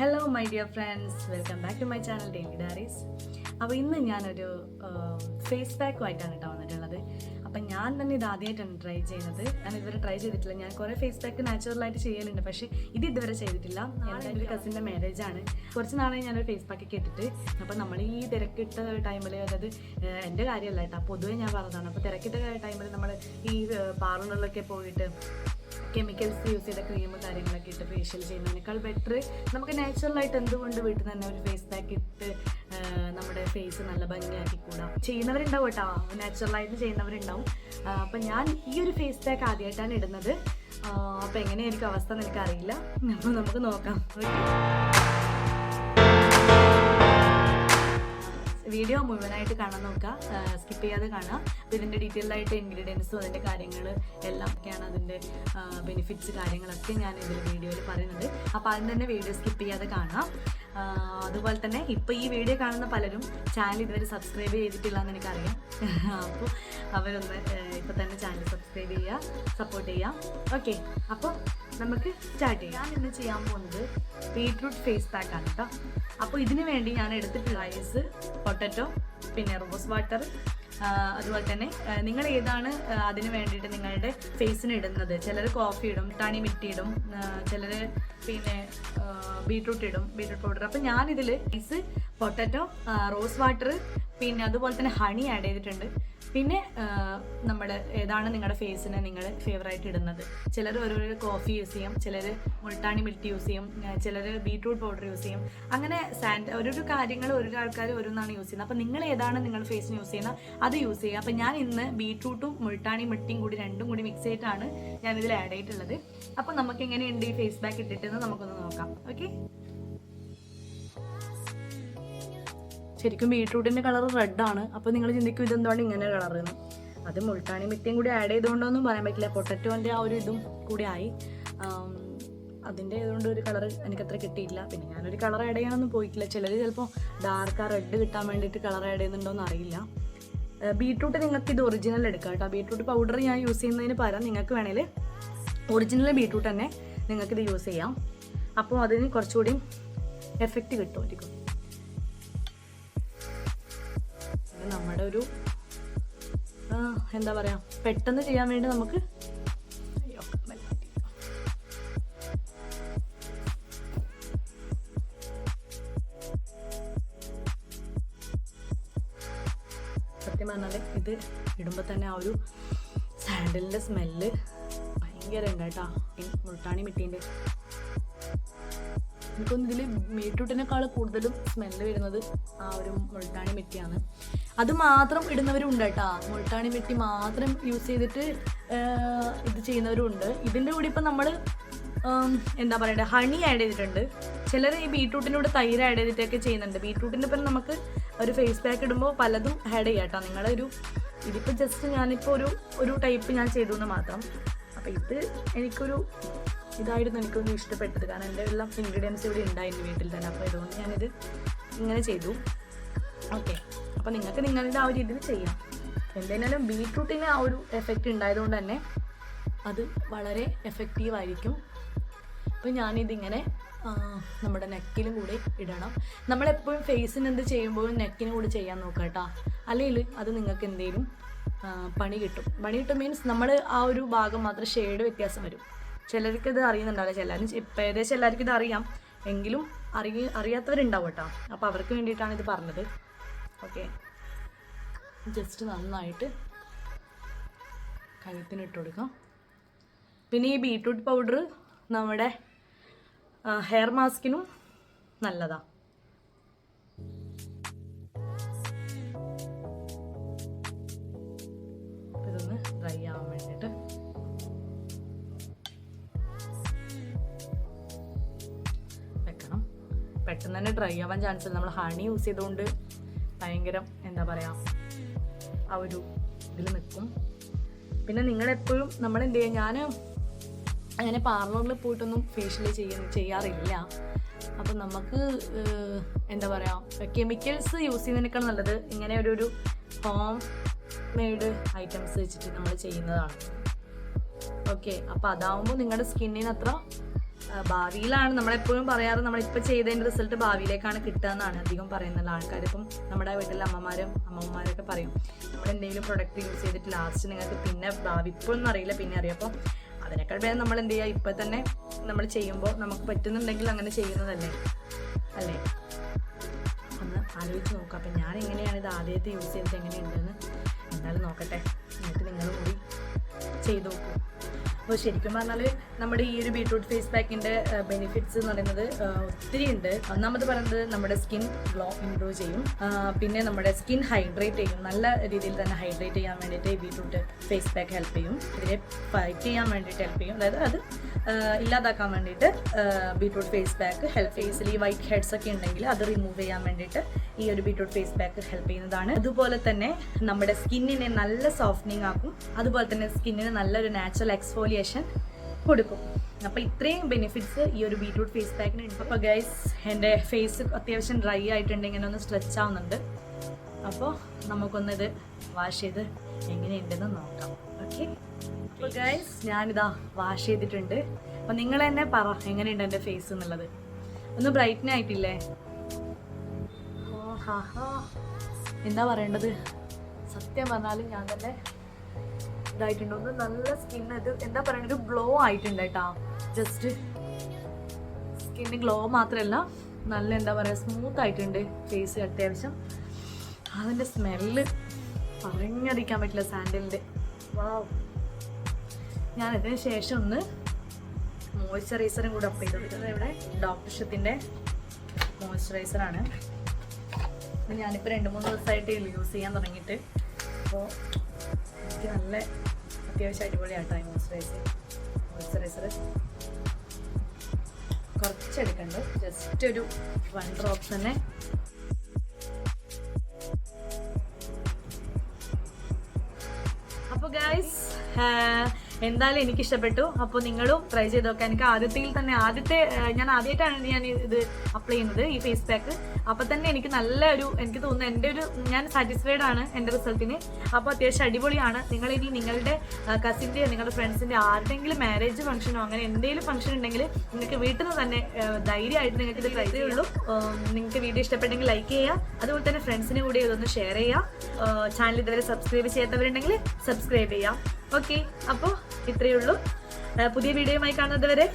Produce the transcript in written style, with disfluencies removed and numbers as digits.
Hello my dear friends, welcome back to my channel daily diaries. അപ്പോൾ ഇന്ന് ഞാനൊരു face പാക്കുമായിട്ടാണ് കേട്ടോ വന്നിട്ടുള്ളത്. അപ്പം ഞാൻ തന്നെ ഇത് ആദ്യമായിട്ടാണ് ട്രൈ ചെയ്യുന്നത്. ഞാൻ ഇതുവരെ ട്രൈ ചെയ്തിട്ടില്ല. ഞാൻ കുറേ ഫേസ് പാക്ക് നാച്ചുറലായിട്ട് ചെയ്യലുണ്ട്, പക്ഷേ ഇത് ഇതുവരെ ചെയ്തിട്ടില്ല. എൻ്റെ ഒരു കസിൻ്റെ മാരേജ് ആണ്. കുറച്ച് നാളെ ഞാനൊരു ഫേസ് പാക്ക് ഇട്ടിട്ട്. അപ്പം നമ്മൾ ഈ തിരക്കിട്ട ടൈമിൽ, അതായത് എൻ്റെ കാര്യമല്ല കേട്ടോ, പൊതുവെ ഞാൻ പറഞ്ഞതാണ്. അപ്പോൾ തിരക്കിട്ട ടൈമിൽ നമ്മൾ ഈ പാർലറിലൊക്കെ പോയിട്ട് കെമിക്കൽസ് യൂസ് ചെയ്ത ക്രീം കാര്യങ്ങളൊക്കെ ഇട്ട് ഫേഷ്യൽ ചെയ്യുന്നതിനേക്കാൾ ബെറ്റർ നമുക്ക് നാച്ചുറലായിട്ട് എന്തുകൊണ്ട് വീട്ടിൽ തന്നെ ഒരു ഫേസ് പാക്ക് ഇട്ട് നമ്മുടെ ഫേസ് നല്ല ഭംഗിയാക്കിക്കൂടാ. ചെയ്യുന്നവരുണ്ടാവും കേട്ടോ, നാച്ചുറലായിട്ട് ചെയ്യുന്നവരുണ്ടാവും. അപ്പം ഞാൻ ഈ ഒരു ഫേസ് പാക്ക് ആദ്യമായിട്ടാണ് ഇടുന്നത്. അപ്പം എങ്ങനെയായിരിക്കും അവസ്ഥ എന്ന് എനിക്കറിയില്ല. അപ്പോൾ നമുക്ക് നോക്കാം. വീഡിയോ മുഴുവനായിട്ട് കാണാൻ നോക്കുക, സ്കിപ്പ് ചെയ്യാതെ കാണുക. അപ്പോൾ ഇതിൻ്റെ ഡീറ്റെയിൽഡ് ആയിട്ട് ഇൻഗ്രീഡിയൻസും അതിൻ്റെ കാര്യങ്ങൾ എല്ലാം ഒക്കെയാണ്, അതിൻ്റെ ബെനിഫിറ്റ്സ് കാര്യങ്ങളൊക്കെ ഞാൻ ഇതിൽ വീഡിയോയിൽ പറയുന്നത്. അപ്പോൾ അതിന് തന്നെ വീഡിയോ സ്കിപ്പ് ചെയ്യാതെ കാണാം. അതുപോലെ തന്നെ ഇപ്പോൾ ഈ വീഡിയോ കാണുന്ന പലരും ചാനൽ ഇതുവരെ സബ്സ്ക്രൈബ് ചെയ്തിട്ടില്ല എന്ന് എനിക്കറിയാം. അപ്പോൾ അവരൊന്ന് ഇപ്പോൾ തന്നെ ചാനൽ സബ്സ്ക്രൈബ് ചെയ്യുക, സപ്പോർട്ട് ചെയ്യുക. ഓക്കെ, അപ്പോൾ നമുക്ക് സ്റ്റാർട്ട് ചെയ്യാം. ഞാൻ ഇന്ന് ചെയ്യാൻ പോകുന്നത് ബീട്രൂട്ട് ഫേസ് പാക്കാണ് കേട്ടോ. അപ്പോൾ ഇതിന് വേണ്ടി ഞാൻ എടുത്തിട്ടുള്ള റൈസ്, പൊട്ടറ്റോ, പിന്നെ റോസ് വാട്ടർ, അതുപോലെ തന്നെ നിങ്ങൾ ഏതാണ് അതിന് വേണ്ടിയിട്ട് നിങ്ങളുടെ ഫേസിന് ഇടുന്നത്. ചിലർ കോഫി ഇടും, തണി മിട്ടി ഇടും, ചിലർ പിന്നെ ബീട്രൂട്ട് ഇടും, ബീട്രൂട്ട് പൗഡർ. അപ്പം ഞാനിതിൽ റൈസ്, പൊട്ടറ്റോ, റോസ് വാട്ടർ, പിന്നെ അതുപോലെ തന്നെ ഹണി ആഡ് ചെയ്തിട്ടുണ്ട്. പിന്നെ നമ്മുടെ ഏതാണ് നിങ്ങളുടെ ഫേസിന് നിങ്ങൾ ഫേവറായിട്ട് ഇടുന്നത്. ചിലർ ഓരോരോ കോഫി യൂസ് ചെയ്യും, ചിലർ മുൾട്ടാണി മിൽറ്റ് യൂസ് ചെയ്യും, ചിലർ ബീട്രൂട്ട് പൗഡർ യൂസ് ചെയ്യും. അങ്ങനെ ഓരോരോ കാര്യങ്ങൾ ഓരോ ആൾക്കാർ ഓരോന്നാണ് യൂസ് ചെയ്യുന്നത്. അപ്പോൾ നിങ്ങൾ ഏതാണ് നിങ്ങളുടെ ഫേസിന് യൂസ് ചെയ്യുന്നത് അത് യൂസ് ചെയ്യുക. അപ്പോൾ ഞാൻ ഇന്ന് ബീട്രൂട്ടും മുൾട്ടാണി മിൽറ്റിയും കൂടി രണ്ടും കൂടി മിക്സ് ചെയ്തിട്ടാണ് ഞാനിതിൽ ആഡ് ചെയ്തിട്ടുള്ളത്. അപ്പോൾ നമുക്ക് എങ്ങനെയുണ്ട് ഈ ഫേസ് പാക്ക് ഇട്ടിട്ടെന്ന് നമുക്കൊന്ന് നോക്കാം. ഓക്കെ, ശരിക്കും ബീട്രൂട്ടിൻ്റെ കളർ റെഡാണ്. അപ്പോൾ നിങ്ങൾ ചിന്തിക്കും ഇതെന്താണ് ഇങ്ങനെ കളറെന്ന്. അത് മുൾട്ടാണി മിറ്റിയും കൂടി ആഡ് ചെയ്തുകൊണ്ടൊന്നും പറയാൻ പറ്റില്ല. പൊട്ടറ്റോൻ്റെ ആ ഒരു ഇതും കൂടി ആയി, അതിൻ്റെ ഇതുകൊണ്ട് ഒരു കളർ എനിക്കത്ര കിട്ടിയില്ല. പിന്നെ ഞാനൊരു കളർ ആഡ് ചെയ്യാനൊന്നും പോയിട്ടില്ല. ചിലർ ചിലപ്പോൾ ഡാർക്ക് ആ റെഡ് കിട്ടാൻ വേണ്ടിയിട്ട് കളർ ആഡ് ചെയ്യുന്നുണ്ടോയെന്ന് അറിയില്ല. ബീട്രൂട്ട് നിങ്ങൾക്ക് ഇത് ഒറിജിനൽ എടുക്കാം കേട്ടോ. ബീട്രൂട്ട് പൗഡർ ഞാൻ യൂസ് ചെയ്യുന്നതിന് പകരം നിങ്ങൾക്ക് വേണമെങ്കിൽ ഒറിജിനൽ ബീട്രൂട്ട് തന്നെ നിങ്ങൾക്കിത് യൂസ് ചെയ്യാം. അപ്പോൾ അതിന് കുറച്ചുകൂടി എഫക്റ്റ് കിട്ടുമായിരിക്കും. നമ്മുടെ ഒരു എന്താ പറയുക, പെട്ടെന്ന് ചെയ്യാൻ വേണ്ടി നമുക്ക് സത്യം പറഞ്ഞാൽ ഇത് ഇടുമ്പോൾ തന്നെ ആ ഒരു സാൻഡലിൻ്റെ സ്മെല്ല് ഭയങ്കര ഉണ്ട് കേട്ടോ. മുൾട്ടാണി മിട്ടീൻ്റെ എനിക്കൊന്നും ഇതിൽ ബീട്രൂട്ടിനേക്കാൾ കൂടുതലും സ്മെല്ല് വരുന്നത് ആ ഒരു മുൾട്ടാണി മിട്ടിയാണ്. അത് മാത്രം ഇടുന്നവരും ഉണ്ട് കേട്ടോ. മുൾട്ടാണി മിട്ടി മാത്രം യൂസ് ചെയ്തിട്ട് ഇത് ചെയ്യുന്നവരും ഉണ്ട്. ഇതിൻ്റെ കൂടി ഇപ്പം നമ്മൾ എന്താ പറയുക, ഹണി ആഡ് ചെയ്തിട്ടുണ്ട്. ചിലർ ഈ ബീട്രൂട്ടിൻ്റെ കൂടെ തൈര് ആഡ് ചെയ്തിട്ടൊക്കെ ചെയ്യുന്നുണ്ട്. ബീട്രൂട്ടിൻ്റെ ഇപ്പം നമുക്ക് ഒരു ഫേസ് പാക്ക് ഇടുമ്പോൾ പലതും ആഡ് ചെയ്യാം കേട്ടോ. നിങ്ങളൊരു ഇതിപ്പോൾ ജസ്റ്റ് ഞാനിപ്പോൾ ഒരു ടൈപ്പ് ഞാൻ ചെയ്തു എന്ന് മാത്രം. അപ്പോൾ ഇത് എനിക്കൊരു ഇതായിരുന്നു എനിക്കൊന്നും ഇഷ്ടപ്പെട്ടത്. കാരണം എൻ്റെ എല്ലാം ഇൻഗ്രീഡിയൻസ് ഇവിടെ ഉണ്ടായിരുന്നു വീട്ടിൽ തന്നെ. അപ്പോൾ ഇതുകൊണ്ട് ഞാനിത് ഇങ്ങനെ ചെയ്തു. ഓക്കെ, അപ്പോൾ നിങ്ങൾക്ക് നിങ്ങളുടെ ആ ഒരു രീതിയിൽ ചെയ്യാം. എന്തായാലും ബീട്രൂട്ടിന് ആ ഒരു എഫക്റ്റ് ഉണ്ടായതുകൊണ്ട് തന്നെ അത് വളരെ എഫക്റ്റീവായിരിക്കും. അപ്പോൾ ഞാനിതിങ്ങനെ നമ്മുടെ നെക്കിലും കൂടി ഇടണം. നമ്മളെപ്പോഴും ഫേസിന് എന്ത് ചെയ്യുമ്പോഴും നെക്കിനും കൂടി ചെയ്യാൻ നോക്കുക കേട്ടോ. അല്ലെങ്കിൽ അത് നിങ്ങൾക്ക് എന്തെങ്കിലും പണി കിട്ടും. മീൻസ് നമ്മൾ ആ ഒരു ഭാഗം മാത്രം ഷെയ്ഡ് വ്യത്യാസം വരും. ചിലർക്ക് ഇത് അറിയുന്നുണ്ടാവില്ല, ഇപ്പം ഏകദേശം എല്ലാവർക്കും ഇത് അറിയാം, എങ്കിലും അറിയാത്തവരുണ്ടാവും കേട്ടോ. അപ്പോൾ അവർക്ക് വേണ്ടിയിട്ടാണ് ഇത് പറഞ്ഞത്. ഓക്കെ, ജസ്റ്റ് നന്നായിട്ട് കഴുത്തിനിട്ട് കൊടുക്കാം. പിന്നെ ഈ ബീട്രൂട്ട് പൗഡർ നമ്മുടെ ഹെയർ മാസ്കിനും നല്ലതാണ്. ഇതൊന്ന് ഡ്രൈ ആവാൻ വേണ്ടിയിട്ട് വെക്കണം. പെട്ടെന്ന് തന്നെ ഡ്രൈ ആവാൻ ചാൻസ് ഉണ്ട്. നമ്മൾ ഹണി യൂസ് ചെയ്തുകൊണ്ട് ഭയങ്കര എന്താ പറയുക, ആ ഒരു ഇതിൽ നിൽക്കും. പിന്നെ നിങ്ങളെപ്പോഴും നമ്മൾ എന്ത് ചെയ്യുക, ഞാൻ അങ്ങനെ പാർലറിൽ പോയിട്ടൊന്നും ഫേഷ്യൽ ചെയ്യാറില്ല. അപ്പം നമുക്ക് എന്താ പറയുക, കെമിക്കൽസ് യൂസ് ചെയ്യുന്നതിനേക്കാൾ നല്ലത് ഇങ്ങനെ ഒരു ഹോം മെയ്ഡ് ഐറ്റംസ് വെച്ചിട്ട് നമ്മൾ ചെയ്യുന്നതാണ്. ഓക്കെ, അപ്പോൾ അതാവുമ്പോൾ നിങ്ങളുടെ സ്കിന്നിന് അത്ര ഭാവിയിലാണ് നമ്മളെപ്പോഴും പറയാറ്, നമ്മളിപ്പോൾ ചെയ്തതിൻ്റെ റിസൾട്ട് ഭാവിയിലേക്കാണ് കിട്ടുക എന്നാണ് അധികം പറയുന്നത് ആൾക്കാർ. ഇപ്പം നമ്മുടെ വീട്ടിലെ അമ്മമാരൊക്കെ പറയും നമ്മൾ എന്തെങ്കിലും പ്രൊഡക്റ്റ് യൂസ് ചെയ്തിട്ട് ലാസ്റ്റ് നിങ്ങൾക്ക് പിന്നെ ഭാവി ഇപ്പോഴൊന്നും അറിയില്ല പിന്നെ അറിയാം. അപ്പോൾ അതിനേക്കാൾ വേഗം നമ്മൾ എന്ത് ചെയ്യുക, ഇപ്പം തന്നെ നമ്മൾ ചെയ്യുമ്പോൾ നമുക്ക് പറ്റുന്നുണ്ടെങ്കിൽ അങ്ങനെ ചെയ്യുന്നതല്ലേ അല്ലേ, ഒന്ന് ആലോചിച്ച് നോക്കാം. അപ്പം ഞാൻ എങ്ങനെയാണ് ഇത് ആദ്യത്തെ യൂസ് ചെയ്തിട്ട് എങ്ങനെയുണ്ടെന്ന് എന്തായാലും നോക്കട്ടെ, എന്നിട്ട് നിങ്ങളും കൂടി ചെയ്ത് നോക്കൂ. അപ്പോൾ ശരിക്കും പറഞ്ഞാൽ നമ്മുടെ ഈ ഒരു ബീട്രൂട്ട് ഫേസ് പാക്കിൻ്റെ ബെനിഫിറ്റ്സ് എന്ന് പറയുന്നത് ഒത്തിരി ഉണ്ട്. ഒന്നാമത് പറയുന്നത് നമ്മുടെ സ്കിൻ ഗ്ലോ ഇംപ്രൂവ് ചെയ്യും, പിന്നെ നമ്മുടെ സ്കിൻ ഹൈഡ്രേറ്റ് ചെയ്യും, നല്ല രീതിയിൽ തന്നെ ഹൈഡ്രേറ്റ് ചെയ്യാൻ വേണ്ടിയിട്ട് ഈ ബീട്രൂട്ട് ഫേസ് പാക്ക് ഹെൽപ്പ് ചെയ്യും. ഇതിനെ ഫൈറ്റ് ചെയ്യാൻ വേണ്ടിയിട്ട് ഹെൽപ്പ് ചെയ്യും, അതായത് അത് ഇല്ലാതാക്കാൻ വേണ്ടിയിട്ട് ബീട്രൂട്ട് ഫേസ് പാക്ക് ഹെൽപ്പ്. ഫേസിൽ ഈ വൈറ്റ് ഹെഡ്സ് ഒക്കെ ഉണ്ടെങ്കിൽ അത് റിമൂവ് ചെയ്യാൻ വേണ്ടിയിട്ട് ഈ ഒരു ബീട്രൂട്ട് ഫേസ് പാക്ക് ഹെൽപ്പ് ചെയ്യുന്നതാണ്. അതുപോലെ തന്നെ നമ്മുടെ സ്കിന്നിനെ നല്ല സോഫ്റ്റനിങ് ആക്കും, അതുപോലെ തന്നെ സ്കിന്നിന് നല്ലൊരു നാച്ചുറൽ എക്സ്ഫോലിയേഷൻ കൊടുക്കും. അപ്പോൾ ഇത്രയും ബെനിഫിറ്റ്സ് ഈ ഒരു ബീട്രൂട്ട് ഫേസ് പാക്കിന് ഉണ്ട്. അപ്പോൾ ഗൈസ്, എൻ്റെ ഫേസ് അത്യാവശ്യം ഡ്രൈ ആയിട്ടുണ്ട്, ഇങ്ങനെ ഒന്ന് സ്ട്രെച്ച് ആവുന്നുണ്ട്. അപ്പോൾ നമുക്കൊന്നിത് വാഷ് ചെയ്ത് എങ്ങനെയുണ്ടെന്ന് നോക്കാം. ഓക്കെ, അപ്പോൾ ഗൈസ് ഞാനിതാ വാഷ് ചെയ്തിട്ടുണ്ട്. അപ്പോൾ നിങ്ങൾ തന്നെ പറ എങ്ങനെയുണ്ട് എൻ്റെ ഫേസ് എന്നുള്ളത്. ഒന്ന് ബ്രൈറ്റൻ ആയിട്ടില്ലേ? എന്താ പറയേണ്ടത്, സത്യം പറഞ്ഞാൽ ഞാൻ തന്നെ ഇതായിട്ടുണ്ട്. ഒന്ന് നല്ല സ്കിൻ, ഇത് എന്താ പറയുക, ഒരു ഗ്ലോ ആയിട്ടുണ്ട് കേട്ടോ. ജസ്റ്റ് സ്കിന്ന് ഗ്ലോ മാത്രമല്ല, നല്ല എന്താ പറയുക സ്മൂത്ത് ആയിട്ടുണ്ട് ഫേസ് അത്യാവശ്യം. അതിൻ്റെ സ്മെല്ല് പറഞ്ഞറിയിക്കാൻ പറ്റില്ല സാൻഡലിൻ്റെ. വാവ്. ഞാൻ ഇതിന് ശേഷം ഒന്ന് മോയ്സ്ചറൈസറും കൂടെ അപ്പ് ചെയ്ത് ഇവിടെ ഡോക്ടർ ഷത്തിൻ്റെ മോയ്സ്ചറൈസറാണ്. ഞാനിപ്പോൾ 2-3 ദിവസമായിട്ട് യൂസ് ചെയ്യാൻ തുടങ്ങിയിട്ട്. അപ്പോൾ എനിക്ക് നല്ല അത്യാവശ്യം അടിപൊളിയാട്ടോ ഈ മോയ്സ്ചറൈസർ. കുറച്ചെടുക്കണ്ട്, ജസ്റ്റ് ഒരു 1 ഡ്രോപ്സ് തന്നെ. അപ്പോൾ ഗൈസ്, എന്തായാലും എനിക്ക് ഇഷ്ടപ്പെട്ടു. അപ്പോൾ നിങ്ങളും ട്രൈ ചെയ്ത് നോക്കാം. എനിക്ക് ഞാൻ ആദ്യമായിട്ടാണ് ഞാൻ ഇത് അപ്ലൈ ചെയ്യുന്നത് ഈ ഫേസ് പാക്ക്. അപ്പോൾ തന്നെ എനിക്ക് എനിക്ക് തോന്നുന്നു ഞാൻ സാറ്റിസ്ഫൈഡ് ആണ് എൻ്റെ റിസൾട്ടിന്. അപ്പോൾ അത്യാവശ്യം അടിപൊളിയാണ്. നിങ്ങളിനി നിങ്ങളുടെ കസിൻ്റെ, നിങ്ങളുടെ ഫ്രണ്ട്സിൻ്റെ ആരുടെയെങ്കിലും മാരേജ് ഫംഗ്ഷനോ അങ്ങനെ എന്തെങ്കിലും ഫംഗ്ഷൻ ഉണ്ടെങ്കിൽ നിങ്ങൾക്ക് വീട്ടിൽ നിന്ന് തന്നെ ധൈര്യമായിട്ട് നിങ്ങൾക്ക് ഇത് ട്രൈ ചെയ്യുള്ളൂ. നിങ്ങൾക്ക് വീഡിയോ ഇഷ്ടപ്പെട്ടെങ്കിൽ ലൈക്ക് ചെയ്യുക, അതുപോലെ തന്നെ ഫ്രണ്ട്സിന് കൂടി ഇതൊന്ന് ഷെയർ ചെയ്യുക. ചാനൽ ഇതുവരെ സബ്സ്ക്രൈബ് ചെയ്യാത്തവരുണ്ടെങ്കിൽ സബ്സ്ക്രൈബ് ചെയ്യാം. ഓക്കെ, അപ്പോൾ ഇത്രയേ ഉള്ളൂ. പുതിയ വീഡിയോയുമായി കാണുന്നത് വരെ